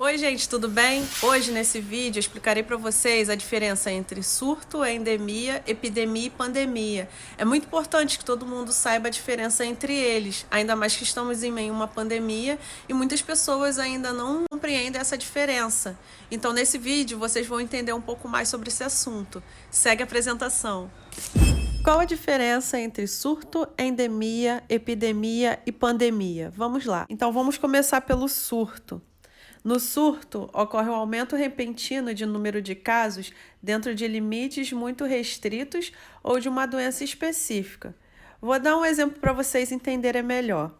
Oi gente, tudo bem? Hoje nesse vídeo eu explicarei para vocês a diferença entre surto, endemia, epidemia e pandemia. É muito importante que todo mundo saiba a diferença entre eles, ainda mais que estamos em meio a uma pandemia e muitas pessoas ainda não compreendem essa diferença. Então nesse vídeo vocês vão entender um pouco mais sobre esse assunto. Segue a apresentação. Qual a diferença entre surto, endemia, epidemia e pandemia? Vamos lá. Então vamos começar pelo surto. No surto, ocorre um aumento repentino de número de casos dentro de limites muito restritos ou de uma doença específica. Vou dar um exemplo para vocês entenderem melhor.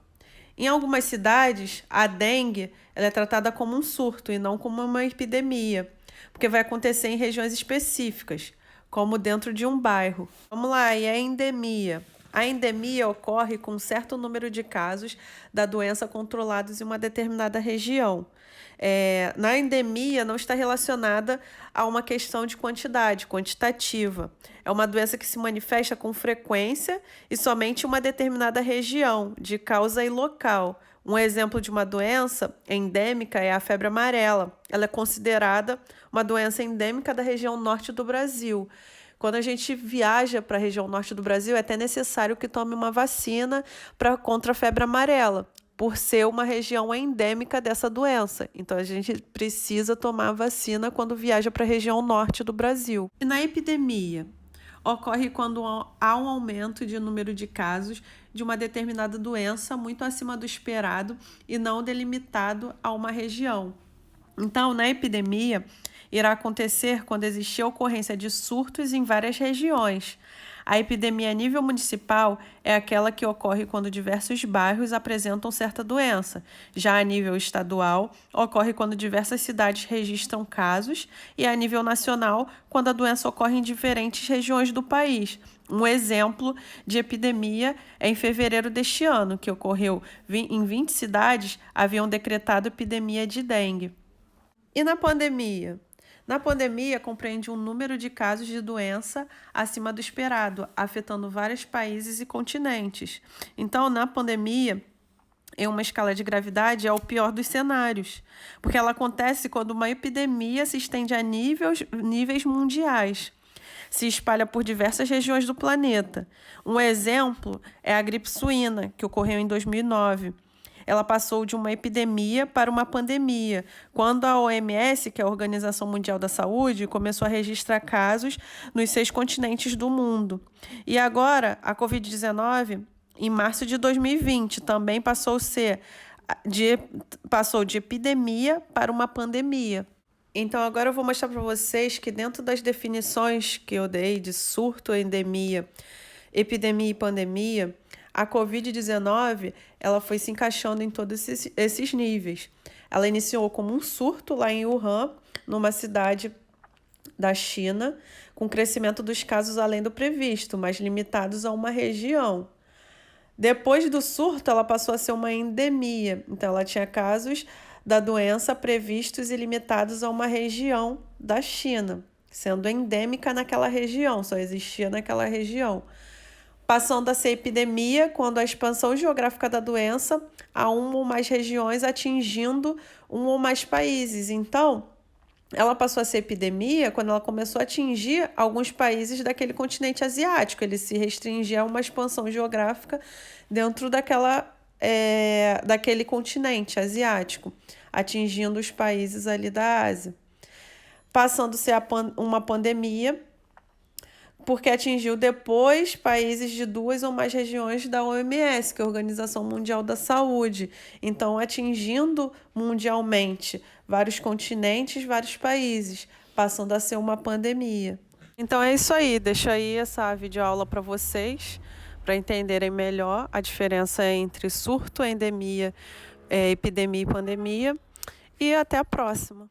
Em algumas cidades, a dengue ela é tratada como um surto e não como uma epidemia, porque vai acontecer em regiões específicas, como dentro de um bairro. Vamos lá, e a endemia? A endemia ocorre com um certo número de casos da doença controlados em uma determinada região. Na endemia não está relacionada a uma questão de quantidade, quantitativa. É uma doença que se manifesta com frequência e somente em uma determinada região, de causa e local. Um exemplo de uma doença endêmica é a febre amarela. Ela é considerada uma doença endêmica da região norte do Brasil. Quando a gente viaja para a região norte do Brasil, é até necessário que tome uma vacina contra a febre amarela, por ser uma região endêmica dessa doença. Então, a gente precisa tomar a vacina quando viaja para a região norte do Brasil. E na epidemia? Ocorre quando há um aumento de número de casos de uma determinada doença muito acima do esperado e não delimitado a uma região. Então, na epidemia, irá acontecer quando existir a ocorrência de surtos em várias regiões. A epidemia a nível municipal é aquela que ocorre quando diversos bairros apresentam certa doença. Já a nível estadual, ocorre quando diversas cidades registram casos, e a nível nacional, quando a doença ocorre em diferentes regiões do país. Um exemplo de epidemia é em fevereiro deste ano, que ocorreu em 20 cidades, haviam decretado epidemia de dengue. E na pandemia? Na pandemia, compreende um número de casos de doença acima do esperado, afetando vários países e continentes. Então, na pandemia, em uma escala de gravidade, é o pior dos cenários, porque ela acontece quando uma epidemia se estende a níveis mundiais. Se espalha por diversas regiões do planeta. Um exemplo é a gripe suína, que ocorreu em 2009. Ela passou de uma epidemia para uma pandemia, quando a OMS, que é a Organização Mundial da Saúde, começou a registrar casos nos 6 continentes do mundo. E agora, a Covid-19, em março de 2020, também passou de epidemia para uma pandemia. Então, agora eu vou mostrar para vocês que dentro das definições que eu dei de surto, endemia, epidemia e pandemia, a Covid-19 ela foi se encaixando em todos esses níveis. Ela iniciou como um surto lá em Wuhan, numa cidade da China, com crescimento dos casos além do previsto, mas limitados a uma região. Depois do surto, ela passou a ser uma endemia. Então, ela tinha casos da doença previstos e limitados a uma região da China, sendo endêmica naquela região, só existia naquela região. Passando a ser epidemia quando a expansão geográfica da doença a uma ou mais regiões, atingindo um ou mais países. Então, ela passou a ser epidemia quando ela começou a atingir alguns países daquele continente asiático. Ele se restringia a uma expansão geográfica dentro daquele continente asiático, atingindo os países ali da Ásia. Passando a ser uma pandemia, porque atingiu depois países de 2 ou mais regiões da OMS, que é a Organização Mundial da Saúde. Então, atingindo mundialmente vários continentes, vários países, passando a ser uma pandemia. Então, é isso aí. Deixo aí essa videoaula para vocês, para entenderem melhor a diferença entre surto, endemia, epidemia e pandemia. E até a próxima.